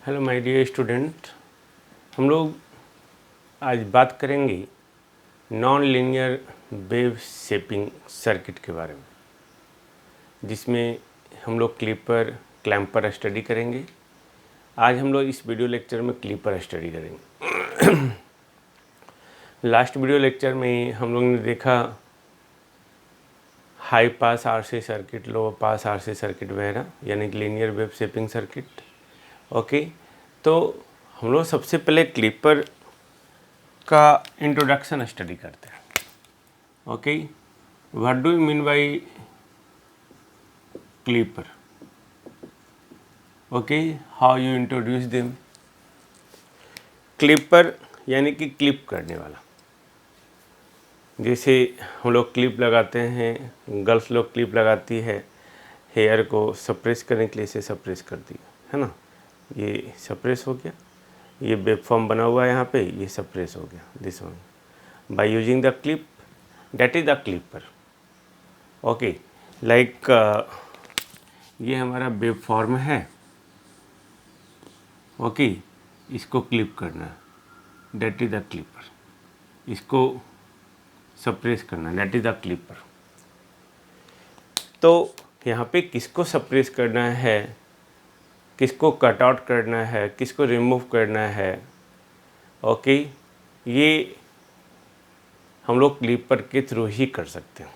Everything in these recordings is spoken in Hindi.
हेलो माय डियर स्टूडेंट, हम लोग आज बात करेंगे non linear wave shaping circuit के बारे में, जिसमें हम लोग क्लिपर क्लैम्पर स्टडी करेंगे। आज हम लोग इस वीडियो लेक्चर में क्लिपर स्टडी करेंगे। लास्ट वीडियो लेक्चर में हम लोग ने देखा हाई पास आरसी सर्किट, लो पास आरसी सर्किट वगैरह, यानी कि linear wave shaping circuit. Okay, तो हम लोग सबसे पहले क्लिपर का इंट्रोडक्शन स्टडी करते हैं। Okay, what do you mean by clipper? Okay, how you introduce them? Clipper यानी कि क्लिप करने वाला। जैसे हम लोग क्लिप लगाते हैं, गर्ल्स लोग क्लिप लगाती है हेयर को सप्रेस करने के लिए, इसे सप्रेस कर दिया है ना, ये सप्रेस हो गया। ये वेव फॉर्म बना हुआ है यहाँ पे, ये सप्रेस हो गया। This one by using the clip, that is the clipper. Okay, like ये हमारा वेव फॉर्म है। ओके, इसको क्लिप करना है, दैट इज द क्लिपर। इसको सप्रेस करना, दैट इज द क्लिपर। तो यहाँ पे किसको सप्रेस करना है, किसको कट आउट करना है, किसको रिमूव करना है, ओके, ये हम लोग क्लिपर के थ्रू ही कर सकते हैं।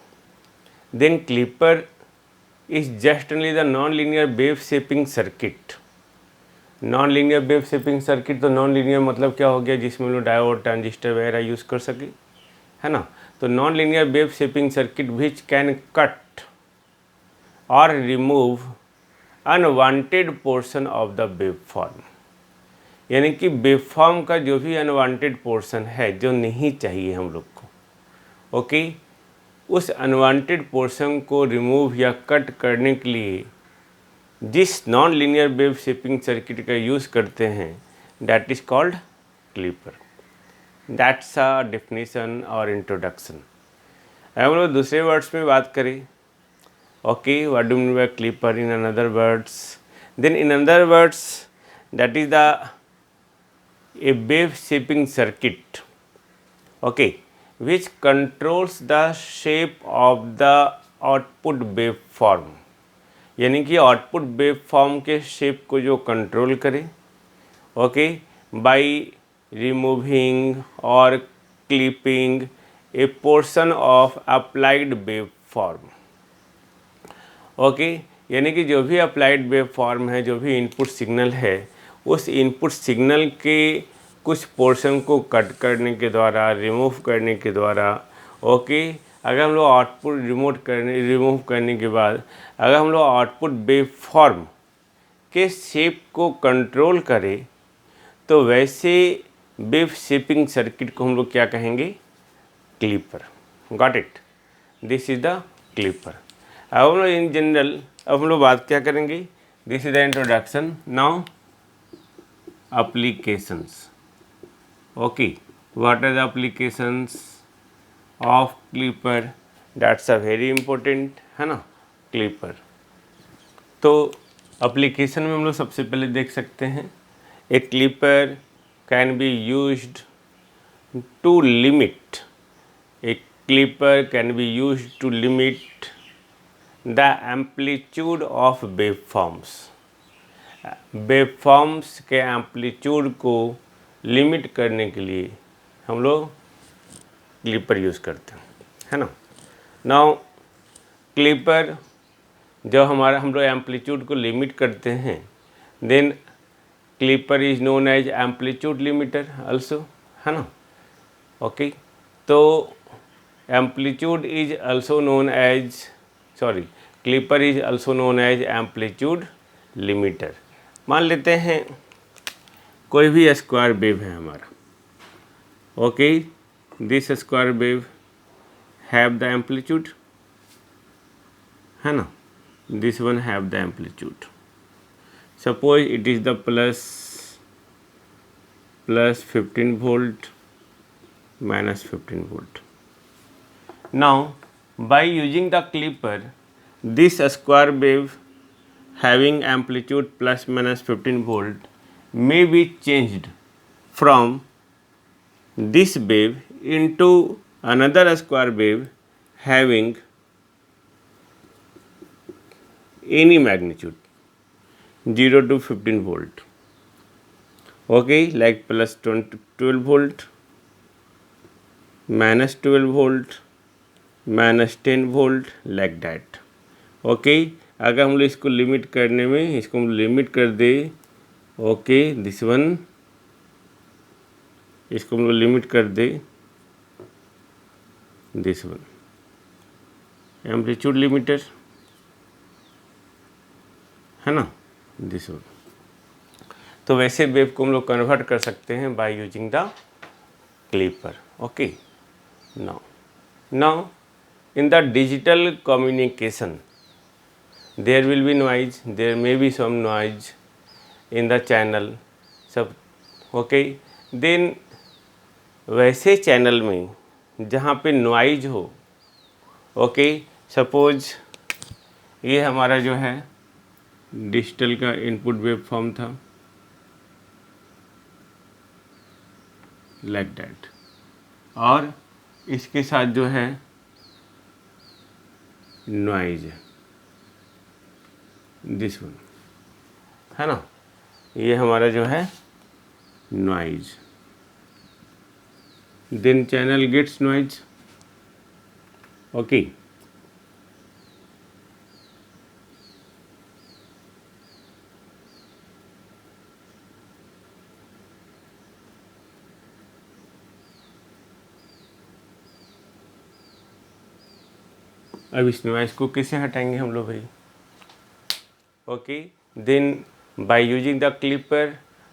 Then clipper is just only the non linear wave shaping circuit. Non linear wave shaping circuit, तो नॉन लीनियर मतलब क्या हो गया, जिसमें हम लोग डायोड ट्रांजिस्टर वगैरह यूज़ कर सके, है ना। तो non linear wave shaping circuit which can cut और remove unwanted portion of the wave form, यानी कि वेव फॉर्म का जो भी अनवांटेड पोर्शन है, जो नहीं चाहिए हम लोग को, ओके, उस अनवांटेड पोर्शन को रिमूव या कट करने के लिए जिस non linear wave shaping circuit का यूज़ करते हैं, that is called clipper. That's a definition और इंट्रोडक्शन। हम लोग दूसरे वर्ड्स में बात करें, okay, what do you mean by clipper in another words? Then in another words, that is a wave shaping circuit, okay, which controls the shape of the output waveform, यानी कि आउटपुट वेव फॉर्म के शेप को जो कंट्रोल करे, ओके, बाय रिमूविंग और clipping A portion of applied wave form. Okay, यानी कि जो भी अप्लाइड वेव फॉर्म है, जो भी इनपुट सिग्नल है, उस इनपुट सिग्नल के कुछ पोर्शन को कट करने के द्वारा, रिमूव करने के द्वारा, ओके, अगर हम लोग आउटपुट रिमूव करने के बाद अगर हम लोग आउटपुट वेव फॉर्म के शेप को कंट्रोल करें, तो वैसे वेव शेपिंग सर्किट को हम लोग क्या कहेंगे? Clipper. Got it? This is the clipper. अब हम लोग इन जनरल, अब हम लोग बात क्या करेंगे? This is the introduction. Now applications. Okay, what are the applications of clipper? That's a very important, है ना, क्लिपर। तो एप्लीकेशन में हम लोग सबसे पहले देख सकते हैं, a clipper can be used to limit, a clipper can be used to limit the amplitude of waveforms. Waveforms के एम्पलीट्यूड को लिमिट करने के लिए हम लोग क्लिपर यूज़ करते हैं, है ना। नाउ क्लिपर जब हम लोग एम्पलीट्यूड को लिमिट करते हैं, then clipper is known as amplitude limiter also, है ना। ओके, तो amplitude is also known as, sorry, clipper is also known as amplitude limiter. मान लेते हैं कोई भी स्क्वायर वेव है हमारा, okay, this square wave have the amplitude, है ना, this one have the amplitude. Suppose it is the plus 15 volt minus 15 volt. Now by using the clipper, this square wave having amplitude plus minus 15 volt may be changed from this wave into another square wave having any magnitude 0 to 15 volt. Okay, like plus 12 volt, minus 12 volt, minus 10 volt, like that. Okay अगर हम लोग इसको लिमिट करने में इसको हम लिमिट कर दे, ओके दिस वन, इसको हम लोग लिमिट कर दे दिस वन, एम्पलीट्यूड लिमिटर है ना, दिस वन। तो वैसे वेव को हम लोग कन्वर्ट कर सकते हैं by using the clipper. Okay, now in the digital communication there will be noise, there may be some noise in the channel सब, okay, then वैसे चैनल में जहाँ पे नॉइज हो, ओके, सपोज ये हमारा जो है डिजिटल का इनपुट वेव फॉर्म था, लाइक दैट, और इसके साथ जो है नॉइज है, दिस वन है ना, ये हमारा जो है noise, then channel gets noise. Okay, अब इस नॉइज को कैसे हटाएंगे हम लोग भाई? Okay, then by using the clipper,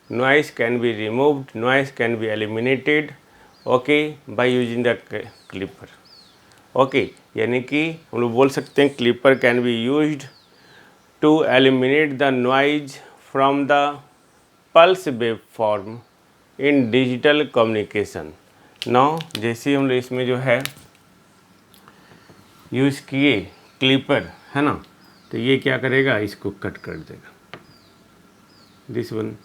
noise can be removed, noise can be eliminated, okay, by using the clipper. Okay, यानी कि हम लोग बोल सकते हैं clipper can be used to eliminate the noise from the pulse wave form in digital communication. Now जैसे हम लोग इसमें जो है यूज़ किए क्लिपर है ना, तो ये क्या करेगा, इसको कट कर देगा, दिस वन,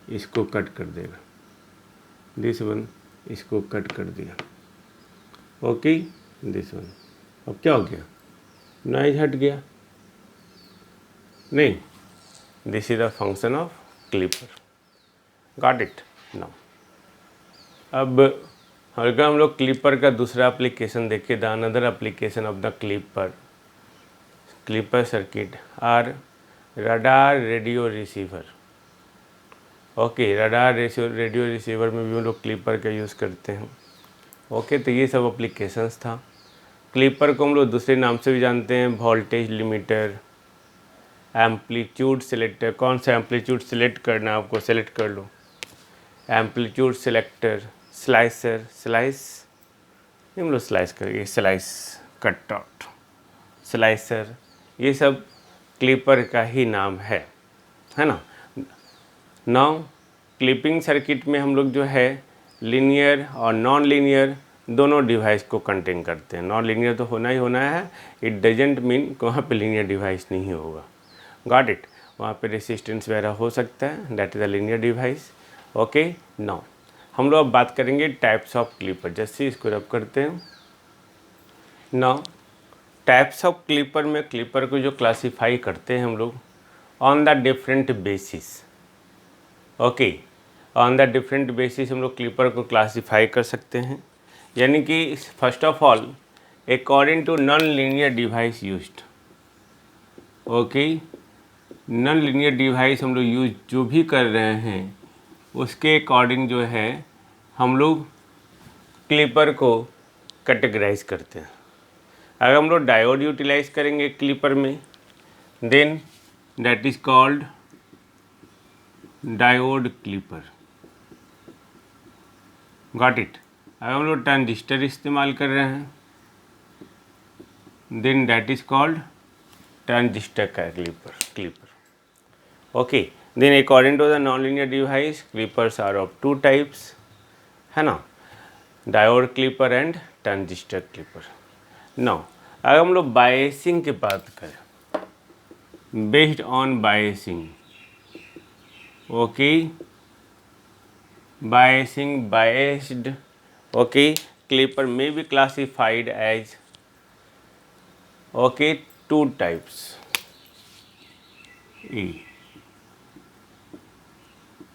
इसको कट कर देगा, दिस वन, इसको कट कर दिया, ओके, दिस वन। अब क्या हो गया, नॉइज हट गया नहीं, this is the function of clipper, got it. Now अब अगर हम लोग क्लिपर का दूसरा एप्लीकेशन देखें, the another application of the clipper circuit are radar radio receiver. Okay, radar radio receiver में भी हम लोग क्लिपर का यूज़ करते हैं। ओके, तो ये सब एप्लीकेशंस था। क्लिपर को हम लोग दूसरे नाम से भी जानते हैं, वोल्टेज लिमिटर, एम्पलीट्यूड सिलेक्टर। कौन सा एम्पलीट्यूड सिलेक्ट करना है आपको, सेलेक्ट कर लो, एम्पलीट्यूड सिलेक्टर, स्लाइसर, स्लाइस हम लोग स्लाइस करेंगे, स्लाइस, कट आउट, स्लाइसर, ये सब क्लिपर का ही नाम है ना। नाउ क्लिपिंग सर्किट में हम लोग जो है लीनियर और नॉन लीनियर दोनों डिवाइस को कंटेन करते हैं। नॉन लीनियर तो होना ही होना है, इट डजेंट मीन कि वहाँ पे लीनियर डिवाइस नहीं होगा, गॉट इट, वहाँ पे रेसिस्टेंस वगैरह हो सकता है, that is a linear device. Okay, now हम लोग अब बात करेंगे टाइप्स ऑफ क्लिपर, जैसे इसको रब करते हैं। नाउ टाइप्स ऑफ क्लिपर में क्लिपर को जो क्लासीफाई करते हैं हम लोग on the different basis. Okay, on the different basis हम लोग क्लिपर को क्लासीफाई कर सकते हैं, यानी कि first of all according to non linear device used. Okay, non linear device हम लोग यूज जो भी कर रहे हैं उसके अकॉर्डिंग जो है हम लोग क्लिपर को कैटेगराइज करते हैं। अगर हम लोग डायोड यूटिलाइज करेंगे क्लिपर में, then that is called diode clipper, got it. अगर हम लोग ट्रांजिस्टर इस्तेमाल कर रहे हैं, then that is called transistor का clipper. Okay, then according to the non linear device clippers are of two types, है ना, diode clipper and transistor clipper. Now अगर हम लोग बायसिंग की बात करें, based on biasing, okay, biased. Okay, clipper may be classified as, okay, two types. A,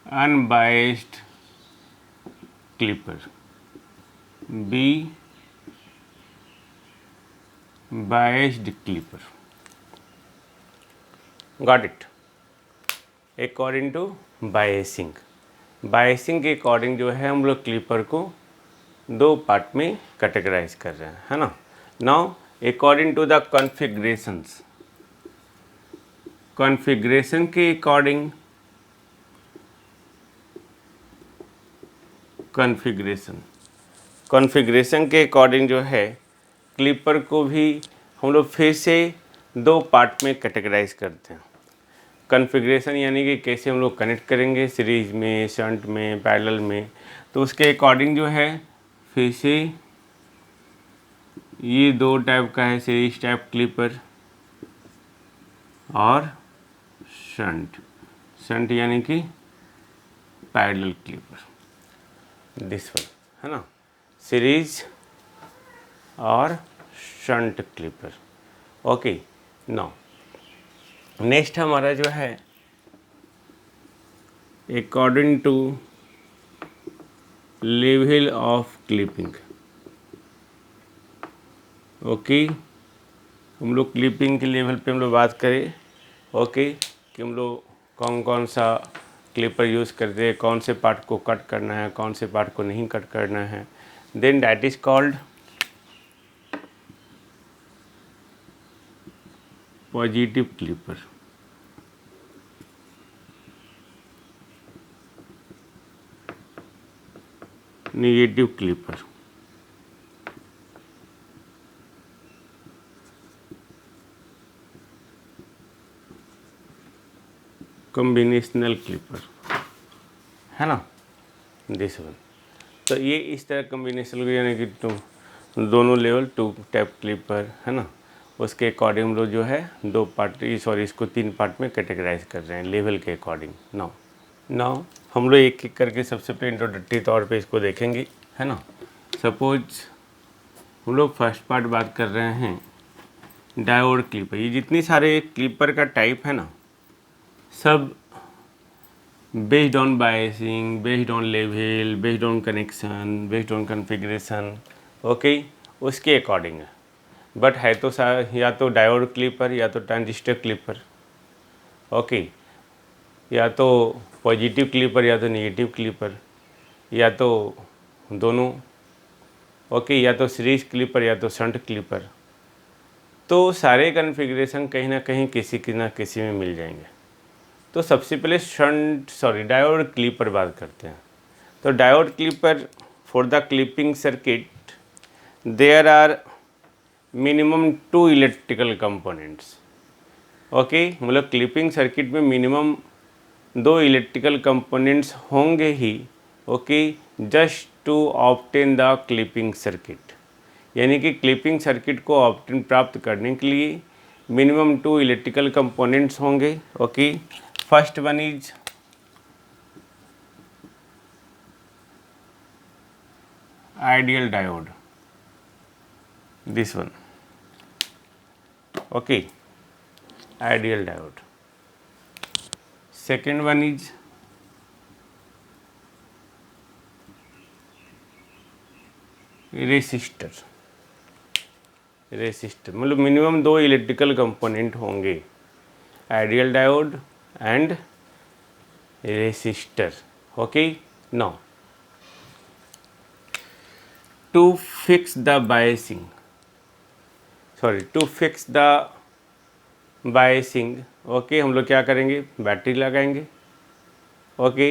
unbiased clipper. B, biased clipper. Got it? According to biasing. Biasing के अकॉर्डिंग जो है हम लोग क्लिपर को दो पार्ट में कैटेगराइज कर रहे हैं, है ना. Now according to the configurations, configuration के अकॉर्डिंग, कॉन्फ़िगरेशन के अकॉर्डिंग जो है क्लिपर को भी हम लोग फिर से दो पार्ट में कैटेगराइज करते हैं. कॉन्फ़िगरेशन यानी कि कैसे हम लोग कनेक्ट करेंगे, सीरीज में, शंट में, पैरेलल में. तो उसके अकॉर्डिंग जो है फिर से ये दो टाइप का है, सीरीज टाइप क्लिपर और शंट यानी कि पैरेलल क्लिपर. दिस वन, है ना, सीरीज और shunt clipper. Okay, now next हमारा जो है according to level of clipping. Okay, हम लोग क्लिपिंग के लेवल पे हम लोग बात करें. ओके, कि हम लोग कौन कौन सा क्लिपर यूज़ करते हैं, कौन से पार्ट को कट करना है, कौन से पार्ट को नहीं कट करना है. Then that is called positive clipper. Negative clipper. Combinational clipper, है ना, दिस वन. तो ये इस तरह कॉम्बिनेशन यानी कि दोनों लेवल टू टाइप क्लिपर, है ना. उसके अकॉर्डिंग हम लोग जो है दो पार्ट, सॉरी इसको तीन पार्ट में कैटेगराइज कर रहे हैं लेवल के अकॉर्डिंग. नाउ हम लोग एक एक करके सबसे पहले इंट्रोडक्टरी तौर पे इसको देखेंगे, है ना. सपोज हम लोग फर्स्ट पार्ट बात कर रहे हैं डायोड क्लिपर. ये जितनी सारे क्लिपर का टाइप है ना, सब based on biasing, based on level, based on connection, based on configuration. Okay, उसके अकॉर्डिंग है. बट है तो या तो डायोड क्लिपर या तो ट्रांजिस्टर क्लिपर. ओके, या तो पॉजिटिव क्लिपर या तो नेगेटिव क्लिपर, या तो दोनों. ओके, या तो सीरीज क्लिपर या तो शंट क्लिपर. तो सारे कॉन्फ़िगरेशन कहीं ना कहीं किसी ना किसी में मिल जाएंगे. तो सबसे पहले डायोड क्लिपर बात करते हैं. तो diode clipper for the clipping circuit there are minimum 2 electrical components. Okay, मतलब क्लिपिंग सर्किट में मिनिमम 2 इलेक्ट्रिकल कंपोनेंट्स होंगे ही. Okay, just to obtain the clipping circuit, यानी कि क्लिपिंग सर्किट को ऑब्टेन प्राप्त करने के लिए मिनिमम 2 इलेक्ट्रिकल कंपोनेंट्स होंगे. Okay, first one is ideal diode, this one. Okay, ideal diode. Second one is resistor. मतलब मिनिमम 2 इलेक्ट्रिकल कंपोनेंट होंगे, ideal diode and resistor. Okay, now to fix the biasing, okay, हम लोग क्या करेंगे, बैटरी लगाएंगे. Okay,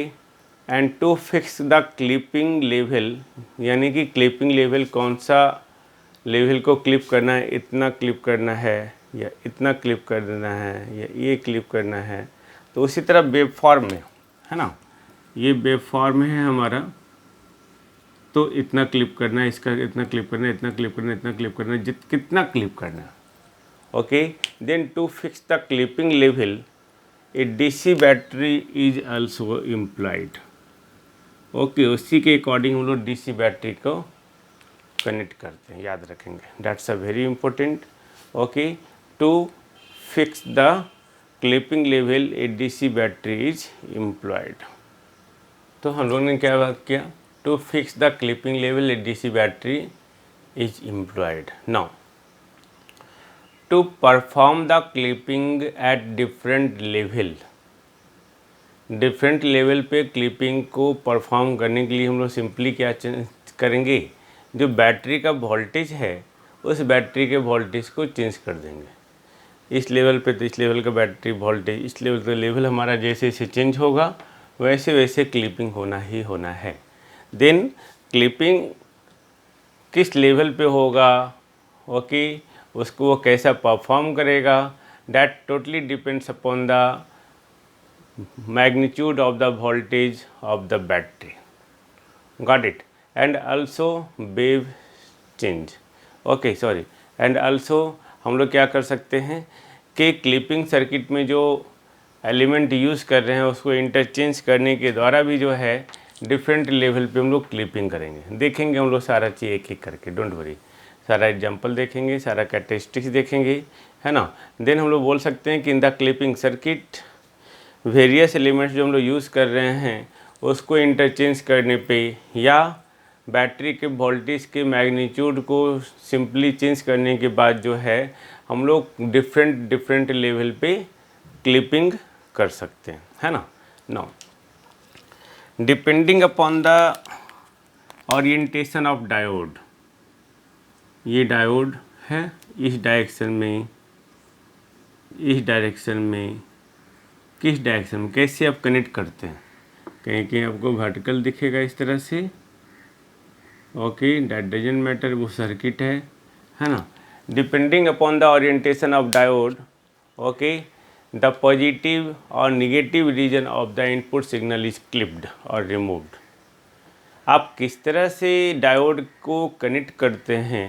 and to fix the clipping level, यानी कि क्लिपिंग लेवल कौन सा लेवल को क्लिप करना है, इतना क्लिप करना है या इतना क्लिप कर देना है या ये क्लिप करना है. तो उसी तरह वेव फॉर्म में, है ना, ये वेव फॉर्म है हमारा. तो इतना क्लिप करना है, इसका इतना क्लिप करना है, इतना क्लिप करना है, इतना क्लिप करना है, कितना क्लिप करना है. Okay, then to fix the clipping level a DC battery is also employed. Okay, उसी के अकॉर्डिंग हम लोग डीसी बैटरी को कनेक्ट करते हैं, याद रखेंगे, that's a very important. Okay, to fix the clipping level a DC battery is employed. तो हम लोगों ने क्या बात किया, to fix the clipping level a DC battery is employed. Now to perform the clipping at different level, different level पे क्लिपिंग को परफॉर्म करने के लिए हम लोग सिंपली क्या करेंगे, जो बैटरी का वोल्टेज है उस बैटरी के वोल्टेज को चेंज कर देंगे। इस लेवल पे तो इस लेवल का बैटरी वोल्टेज, इस लेवल का लेवल हमारा जैसे जैसे चेंज होगा वैसे वैसे क्लिपिंग होना ही होना है। देन क्लिपिंग किस लेवल पे होगा, ओके, उसको वो कैसा परफॉर्म करेगा, that totally depends upon the magnitude of the voltage of the battery, got it, and also wave change, okay sorry, and also हम लोग क्या कर सकते हैं कि क्लिपिंग सर्किट में जो एलिमेंट यूज़ कर रहे हैं उसको इंटरचेंज करने के द्वारा भी जो है डिफरेंट लेवल पे हम लोग क्लिपिंग करेंगे। देखेंगे हम लोग सारा चीज़ एक एक करके, डोंट वरी, सारा एग्जांपल देखेंगे, सारा कैरेक्टरिस्टिक्स देखेंगे, है ना। देन हम लोग बोल सकते हैं कि इन the clipping circuit various elements जो हम लोग यूज़ कर रहे हैं उसको इंटरचेंज करने पे या बैटरी के वोल्टेज के मैग्नीट्यूड को सिंपली चेंज करने के बाद जो है हम लोग डिफरेंट लेवल पे क्लिपिंग कर सकते हैं, है ना। Now depending upon the orientation of diode, ये डायोड है इस डायरेक्शन में, इस डायरेक्शन में, किस डायरेक्शन में, कैसे आप कनेक्ट करते हैं, कहीं कहीं आपको वर्टिकल दिखेगा इस तरह से, ओके, दैट डजंट मैटर, वो सर्किट है ना। Depending upon the orientation of diode, okay, the positive और negative region of the input signal is clipped और रिमूव्ड। आप किस तरह से डायोड को कनेक्ट करते हैं,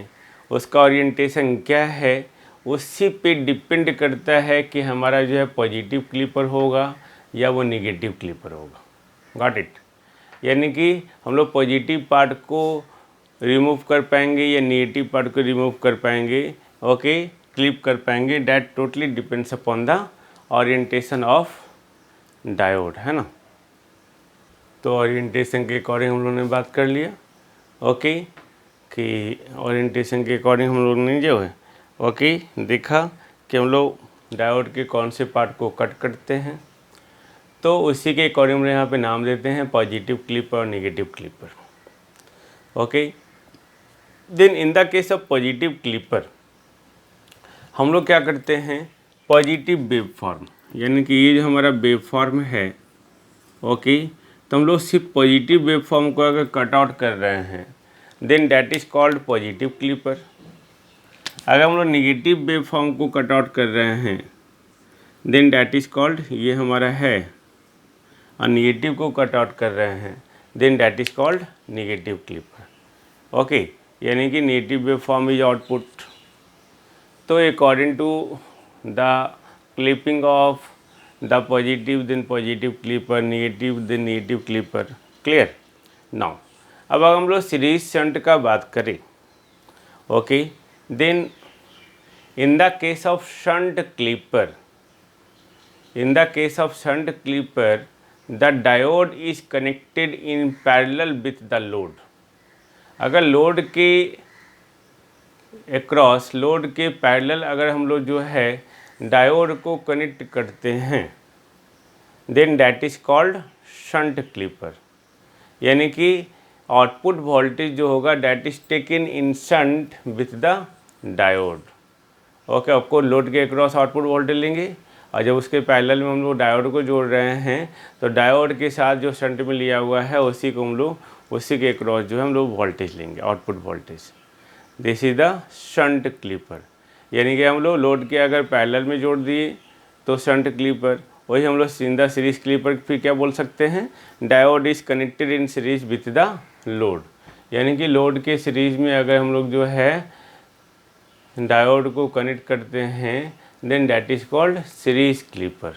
उसका ओरिएंटेशन क्या है, उसी पे डिपेंड करता है कि हमारा जो है पॉजिटिव क्लिपर होगा या वो निगेटिव क्लिपर होगा, गॉट इट। यानी कि हम लोग पॉजिटिव पार्ट को रिमूव कर पाएंगे या निगेटिव पार्ट को रिमूव कर पाएंगे, ओके, क्लिप कर पाएंगे, that totally depends upon the orientation of diode, है ना। तो ओरिएंटेशन के अकॉर्डिंग हम लोगों ने बात कर लिया, ओके, कि ओरिएंटेशन के अकॉर्डिंग हम लोग ने जो है ओके देखा कि हम लोग डायोड के कौन से पार्ट को कट करते हैं, तो उसी के अकॉर्डिंग हम यहाँ पे नाम देते हैं पॉजिटिव क्लिपर और negative clipper, okay. Then in the case of positive clipper हम लोग क्या करते हैं, पॉजिटिव वेव फॉर्म, यानी कि ये जो हमारा वेव फॉर्म है, ओके, तो हम लोग सिर्फ पॉजिटिव वेव फॉर्म को अगर कट आउट कर रहे हैं then that is called positive clipper. अगर हम लोग निगेटिव वेव फॉर्म को कट आउट कर रहे हैं देन डैट इज़ कॉल्ड, ये हमारा है, और निगेटिव को कट आउट कर रहे हैं then that is called negative clipper, okay. यानी कि negative wave form is output, तो according to the clipping of the positive then positive clipper, negative then negative clipper, clear. Now अब अगर हम लोग सीरीज शंट का बात करें, ओके, then in the case of shunt clipper, in the case of shunt clipper the diode is connected in parallel with the load। अगर लोड के अक्रॉस, लोड के पैरेलल अगर हम लोग जो है डायोड को कनेक्ट करते हैं then that is called shunt clipper. यानी कि आउटपुट वोल्टेज जो होगा that is taken in shunt with the diode, okay. आपको लोड के अक्रॉस आउटपुट वोल्टेज लेंगे और जब उसके पैरेलल में हम लोग डायोड को जोड़ रहे हैं तो डायोड के साथ जो शंट में लिया हुआ है उसी को हम लोग उसी के अक्रॉस जो है हम लोग वोल्टेज लेंगे, output voltage. This is the shunt clipper. यानी कि हम लोग लोड के अगर पैरेलल में जोड़ दिए तो शंट क्लिपर, वही हम लोग इन द सीरीज क्लिपर फिर क्या बोल सकते हैं, diode is connected in series with the load. यानी कि लोड के सीरीज में अगर हम लोग जो है डायोड को कनेक्ट करते हैं then that is called series clipper,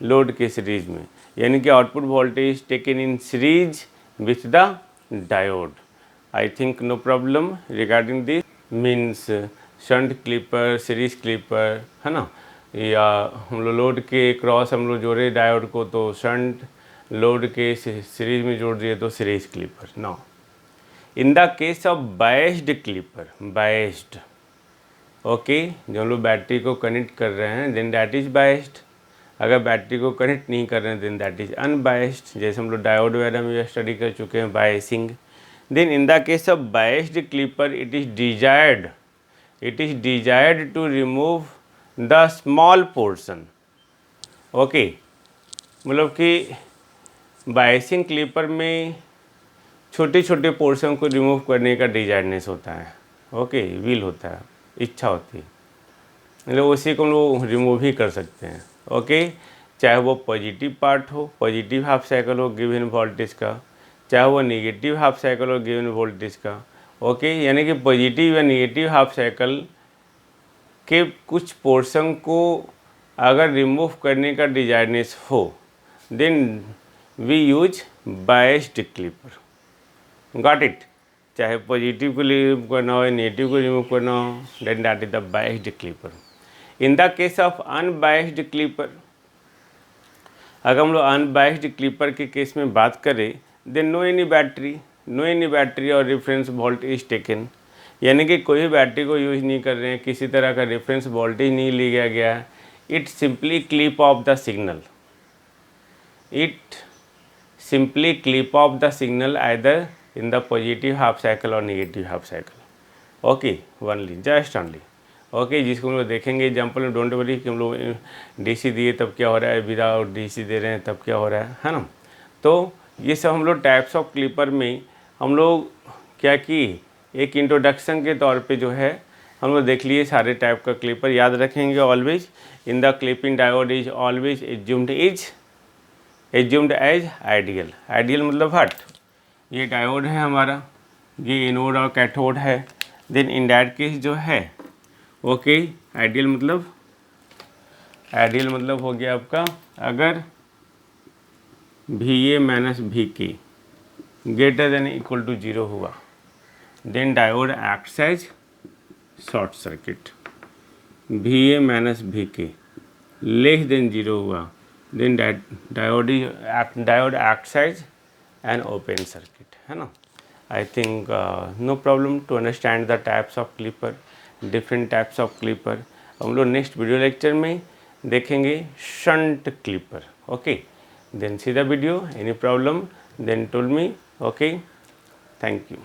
load के सीरीज में। यानी कि output voltage taken in series with the diode. I think no problem regarding this. Means shunt clipper, series clipper, है ना, या हम लोग लोड के क्रॉस हम लोग जोड़े डायोड को तो शंट, लोड के सीरीज में जोड़ दिए तो series clipper. Now in the case of biased clipper, biased, okay, जो हम लोग बैटरी को कनेक्ट कर रहे हैं देन दैट इज बायस्ड. अगर बैटरी को कनेक्ट नहीं कर रहे हैं देन दैट इज अनबायस्ड. जैसे हम लोग डायोड वगैरह में स्टडी कर चुके हैं biasing. Then in the case of biased clipper it is desired to remove the small portion. Okay, मतलब कि बायसिंग क्लिपर में छोटे छोटे पोर्शन को रिमूव करने का डिजायरनेस होता है. ओके, विल होता है, इच्छा होती है, मतलब उसी को हम लोग रिमूव ही कर सकते हैं. ओके, चाहे वो पॉजिटिव पार्ट हो, पॉजिटिव हाफ साइकिल हो गिवन वोल्टेज का, चाहे वो नेगेटिव हाफ साइकिल हो गिवन वोल्टेज का. ओके, यानी कि पॉजिटिव या नेगेटिव हाफ साइकिल के कुछ पोर्शन को अगर रिमूव करने का डिजायरनेस हो then we use biased clipper. Got it. चाहे पॉजिटिव को रिमूव करना हो, नेगेटिव को रिमूव करना हो, then that is the biased clipper. In the case of unbiased clipper, अगर हम लोग अनबायस्ड क्लिपर के केस में बात करें देन नो एनी बैटरी और रेफरेंस वोल्ट इज टेकन. यानी कि कोई बैटरी को यूज नहीं कर रहे हैं, किसी तरह का रेफरेंस वोल्टेज नहीं लिया गया है. It simply clip of the signal. either in the positive half cycle or negative half cycle. Okay, only, just only. Okay, जिसको हम लोग देखेंगे एग्जाम्पल में. डोंट वरी कि हम लोग डीसी दिए तब क्या हो रहा है, विदाउट डीसी दे रहे हैं तब क्या हो रहा है ना. तो ये सब हम लोग टाइप्स ऑफ क्लिपर में हम लोग क्या कि एक इंट्रोडक्शन के तौर पे जो है हम लोग देख लिए सारे टाइप का क्लिपर. याद रखेंगे always in the clipping diode is always assumed as ideal. Ideal मतलब हट, ये डायोड है हमारा, ये एनोड और कैथोड है. देन इन दैट केस जो है ओके, आइडियल मतलब हो गया आपका अगर VA minus VK greater than equal to 0 हुआ then diode acts as short circuit. VA minus VK less than 0 हुआ then diode acts as an open circuit, है ना. I think no problem to understand the types of clipper, different types of clipper. हम लोग नेक्स्ट वीडियो लेक्चर में देखेंगे shunt clipper. Okay, then see the video. Any problem then tell me. Okay, thank you.